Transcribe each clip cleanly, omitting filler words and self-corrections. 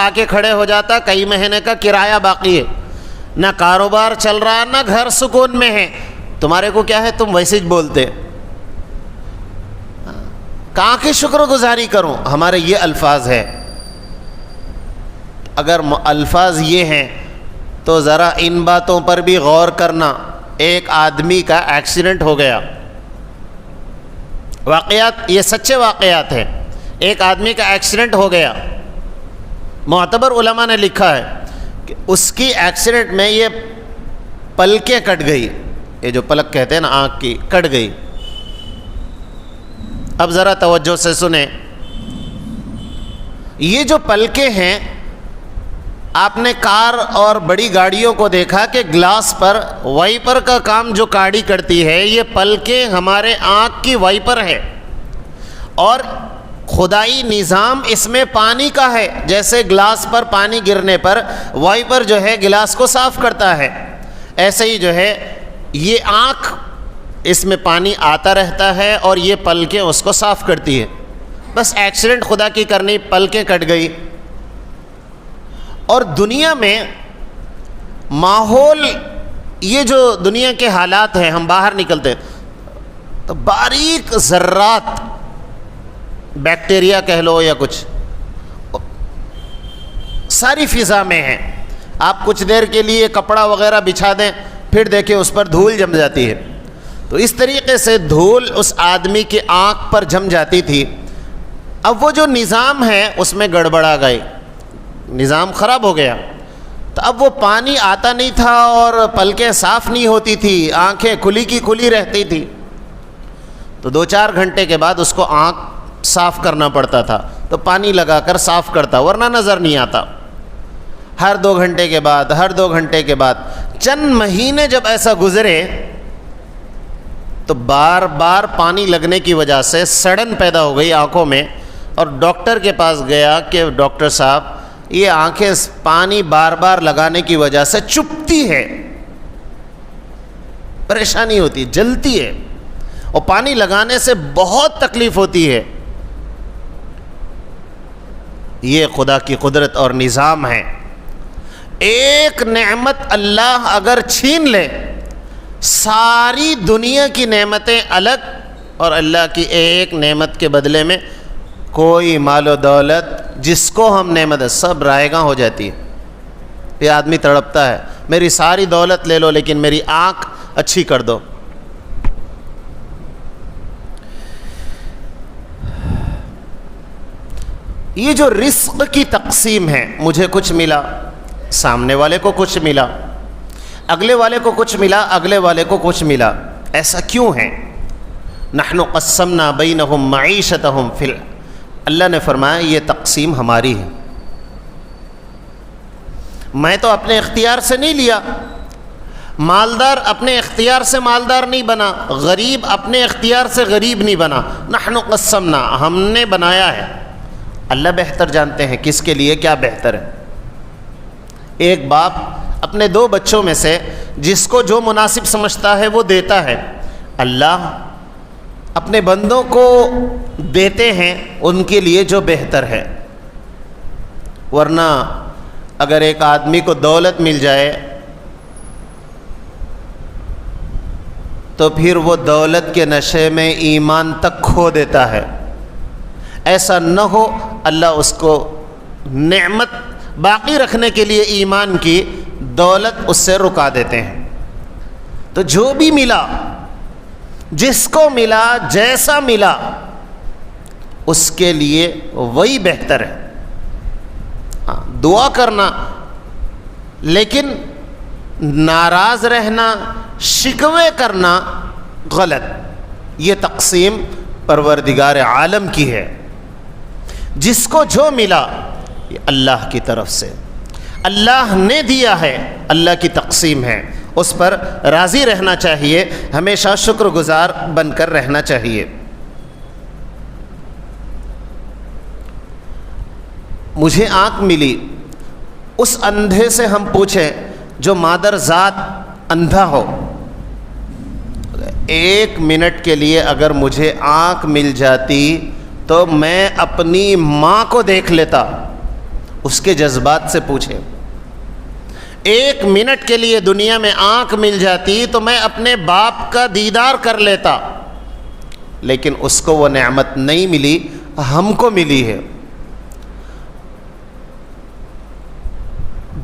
آ کے کھڑے ہو جاتا، کئی مہینے کا کرایہ باقی ہے، نہ کاروبار چل رہا ہے، نہ گھر سکون میں ہے، تمہارے کو کیا ہے، تم ویسے ہی بولتے، کہاں کی شکر گزاری کروں؟ ہمارے یہ الفاظ ہے. اگر الفاظ یہ ہیں تو ذرا ان باتوں پر بھی غور کرنا. ایک آدمی کا ایکسیڈنٹ ہو گیا، واقعات یہ سچے واقعات ہیں. ایک آدمی کا ایکسیڈنٹ ہو گیا، معتبر علماء نے لکھا ہے کہ اس کی ایکسیڈنٹ میں یہ پلکیں کٹ گئی، یہ جو پلک کہتے ہیں نا آنکھ کی، کٹ گئی. اب ذرا توجہ سے سنیں، یہ جو پلکیں ہیں، آپ نے کار اور بڑی گاڑیوں کو دیکھا کہ گلاس پر وائپر کا کام جو گاڑی کرتی ہے، یہ پلکیں ہمارے آنکھ کی وائپر ہے، اور خدائی نظام اس میں پانی کا ہے. جیسے گلاس پر پانی گرنے پر وائپر جو ہے گلاس کو صاف کرتا ہے، ایسے ہی جو ہے یہ آنکھ، اس میں پانی آتا رہتا ہے اور یہ پلکیں اس کو صاف کرتی ہے. بس ایکسیڈنٹ خدا کی کرنی، پلکیں کٹ گئی. اور دنیا میں ماحول، یہ جو دنیا کے حالات ہیں، ہم باہر نکلتے تو باریک ذرات، بیکٹیریا کہہ لو یا کچھ، ساری فضا میں ہیں. آپ کچھ دیر کے لیے کپڑا وغیرہ بچھا دیں، پھر دیکھیں اس پر دھول جم جاتی ہے. تو اس طریقے سے دھول اس آدمی کی آنکھ پر جم جاتی تھی. اب وہ جو نظام ہے اس میں گڑبڑ آ گئی، نظام خراب ہو گیا. تو اب وہ پانی آتا نہیں تھا اور پلکیں صاف نہیں ہوتی تھی، آنکھیں کھلی کی کھلی رہتی تھی. تو 2-4 گھنٹے کے بعد اس کو آنکھ صاف کرنا پڑتا تھا، تو پانی لگا کر صاف کرتا، ورنہ نظر نہیں آتا. ہر 2 گھنٹے کے بعد، ہر 2 گھنٹے کے بعد چند مہینے جب ایسا گزرے تو بار بار پانی لگنے کی وجہ سے سڑن پیدا ہو گئی آنکھوں میں. اور ڈاکٹر کے پاس گیا کہ ڈاکٹر صاحب، یہ آنکھیں پانی بار بار لگانے کی وجہ سے چبھتی ہے، پریشانی ہوتی، جلتی ہے، اور پانی لگانے سے بہت تکلیف ہوتی ہے. یہ خدا کی قدرت اور نظام ہے. ایک نعمت اللہ اگر چھین لے، ساری دنیا کی نعمتیں الگ، اور اللہ کی ایک نعمت کے بدلے میں کوئی مال و دولت جس کو ہم نعمت، سب رائیگاں ہو جاتی ہے. یہ آدمی تڑپتا ہے، میری ساری دولت لے لو لیکن میری آنکھ اچھی کر دو. یہ جو رزق کی تقسیم ہے، مجھے کچھ ملا، سامنے والے کو کچھ ملا، اگلے والے کو کچھ ملا، اگلے والے کو کچھ ملا، ایسا کیوں ہے؟ نحن قسمنا بینہم معیشتہم فی، اللہ نے فرمایا یہ تقسیم ہماری ہے، میں تو اپنے اختیار سے نہیں لیا. مالدار اپنے اختیار سے مالدار نہیں بنا، غریب اپنے اختیار سے غریب نہیں بنا. نحن قسمنا، ہم نے بنایا ہے. اللہ بہتر جانتے ہیں کس کے لیے کیا بہتر ہے. ایک باپ اپنے 2 بچوں میں سے جس کو جو مناسب سمجھتا ہے وہ دیتا ہے. اللہ اپنے بندوں کو دیتے ہیں ان کے لیے جو بہتر ہے. ورنہ اگر ایک آدمی کو دولت مل جائے تو پھر وہ دولت کے نشے میں ایمان تک کھو دیتا ہے. ایسا نہ ہو، اللہ اس کو نعمت باقی رکھنے کے لیے ایمان کی دولت اس سے رکا دیتے ہیں. تو جو بھی ملا، جس کو ملا، جیسا ملا، اس کے لیے وہی بہتر ہے. دعا کرنا لیکن ناراض رہنا، شکوے کرنا غلط. یہ تقسیم پروردگار عالم کی ہے. جس کو جو ملا یہ اللہ کی طرف سے، اللہ نے دیا ہے، اللہ کی تقسیم ہے، اس پر راضی رہنا چاہیے، ہمیشہ شکر گزار بن کر رہنا چاہیے. مجھے آنکھ ملی، اس اندھے سے ہم پوچھیں جو مادر ذات اندھا ہو، 1 منٹ کے لیے اگر مجھے آنکھ مل جاتی تو میں اپنی ماں کو دیکھ لیتا، اس کے جذبات سے پوچھیں۔ 1 منٹ کے لیے دنیا میں آنکھ مل جاتی تو میں اپنے باپ کا دیدار کر لیتا، لیکن اس کو وہ نعمت نہیں ملی، ہم کو ملی ہے۔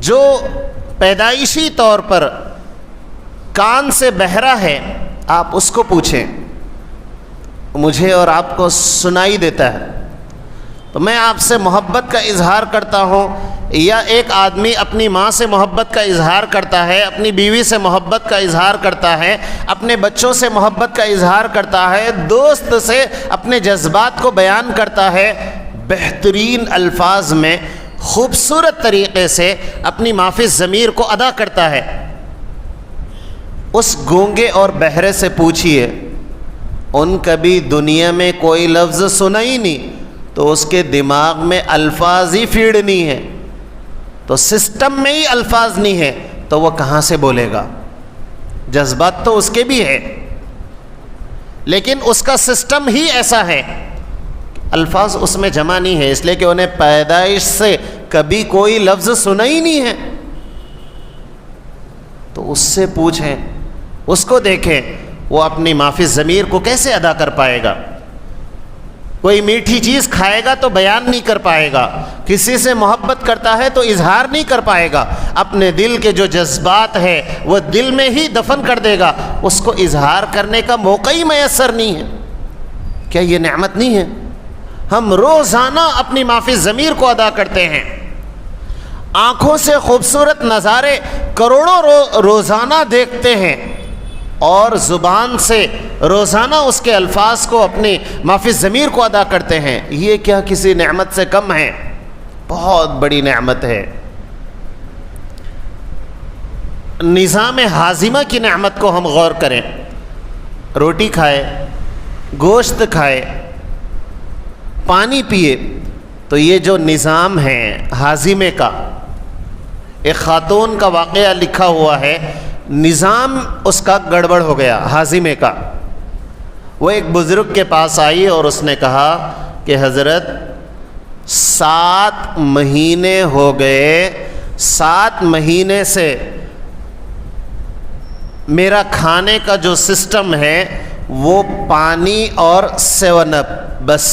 جو پیدائشی طور پر کان سے بہرا ہے، آپ اس کو پوچھیں، مجھے اور آپ کو سنائی دیتا ہے۔ تو میں آپ سے محبت کا اظہار کرتا ہوں، یا ایک آدمی اپنی ماں سے محبت کا اظہار کرتا ہے، اپنی بیوی سے محبت کا اظہار کرتا ہے، اپنے بچوں سے محبت کا اظہار کرتا ہے، دوست سے اپنے جذبات کو بیان کرتا ہے، بہترین الفاظ میں خوبصورت طریقے سے اپنی مافی ضمیر کو ادا کرتا ہے۔ اس گونگے اور بہرے سے پوچھئے، ان کبھی دنیا میں کوئی لفظ سنا ہی نہیں، تو اس کے دماغ میں الفاظ ہی فیڈ نہیں ہے، تو سسٹم میں ہی الفاظ نہیں ہے، تو وہ کہاں سے بولے گا؟ جذبات تو اس کے بھی ہے، لیکن اس کا سسٹم ہی ایسا ہے، الفاظ اس میں جمع نہیں ہے، اس لیے کہ انہیں پیدائش سے کبھی کوئی لفظ سنا ہی نہیں ہے۔ تو اس سے پوچھیں، اس کو دیکھیں، وہ اپنی معافی ضمیر کو کیسے ادا کر پائے گا؟ کوئی میٹھی چیز کھائے گا تو بیان نہیں کر پائے گا، کسی سے محبت کرتا ہے تو اظہار نہیں کر پائے گا، اپنے دل کے جو جذبات ہے وہ دل میں ہی دفن کر دے گا، اس کو اظہار کرنے کا موقع ہی میسر نہیں ہے۔ کیا یہ نعمت نہیں ہے؟ ہم روزانہ اپنی معافی ضمیر کو ادا کرتے ہیں، آنکھوں سے خوبصورت نظارے کروڑوں روزانہ دیکھتے ہیں، اور زبان سے روزانہ اس کے الفاظ کو اپنی معافی ضمیر کو ادا کرتے ہیں۔ یہ کیا کسی نعمت سے کم ہے؟ بہت بڑی نعمت ہے۔ نظام ہاضمہ کی نعمت کو ہم غور کریں، روٹی کھائے، گوشت کھائے، پانی پیے، تو یہ جو نظام ہے ہاضمے کا، ایک خاتون کا واقعہ لکھا ہوا ہے، نظام اس کا گڑبڑ ہو گیا ہاضمے کا۔ وہ ایک بزرگ کے پاس آئی اور اس نے کہا کہ حضرت 7 مہینے ہو گئے، 7 مہینے سے میرا کھانے کا جو سسٹم ہے وہ پانی اور 7 اپ، بس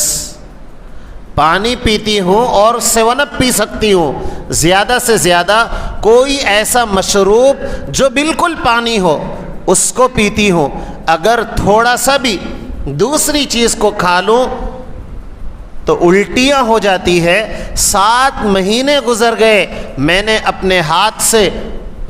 پانی پیتی ہوں اور 7 اپ پی سکتی ہوں، زیادہ سے زیادہ کوئی ایسا مشروب جو بالکل پانی ہو اس کو پیتی ہوں، اگر تھوڑا سا بھی دوسری چیز کو کھا لوں تو الٹیاں ہو جاتی ہے۔ 7 مہینے گزر گئے، میں نے اپنے ہاتھ سے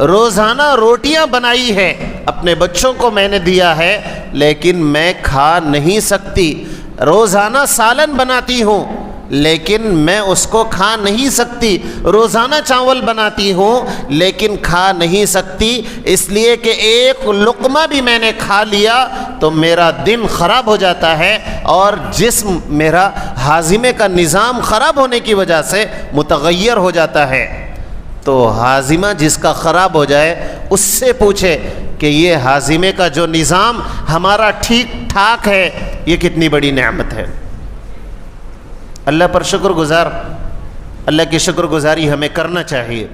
روزانہ روٹیاں بنائی ہے، اپنے بچوں کو میں نے دیا ہے، لیکن میں کھا نہیں سکتی۔ روزانہ سالن بناتی ہوں لیکن میں اس کو کھا نہیں سکتی، روزانہ چاول بناتی ہوں لیکن کھا نہیں سکتی، اس لیے کہ ایک لقمہ بھی میں نے کھا لیا تو میرا دن خراب ہو جاتا ہے، اور جسم میرا ہاضمے کا نظام خراب ہونے کی وجہ سے متغیر ہو جاتا ہے۔ تو ہاضمہ جس کا خراب ہو جائے اس سے پوچھے کہ یہ ہاضمے کا جو نظام ہمارا ٹھیک ٹھاک ہے، یہ کتنی بڑی نعمت ہے۔ اللہ پر شکر گزار، اللہ کی شکر گزاری ہمیں کرنا چاہیے۔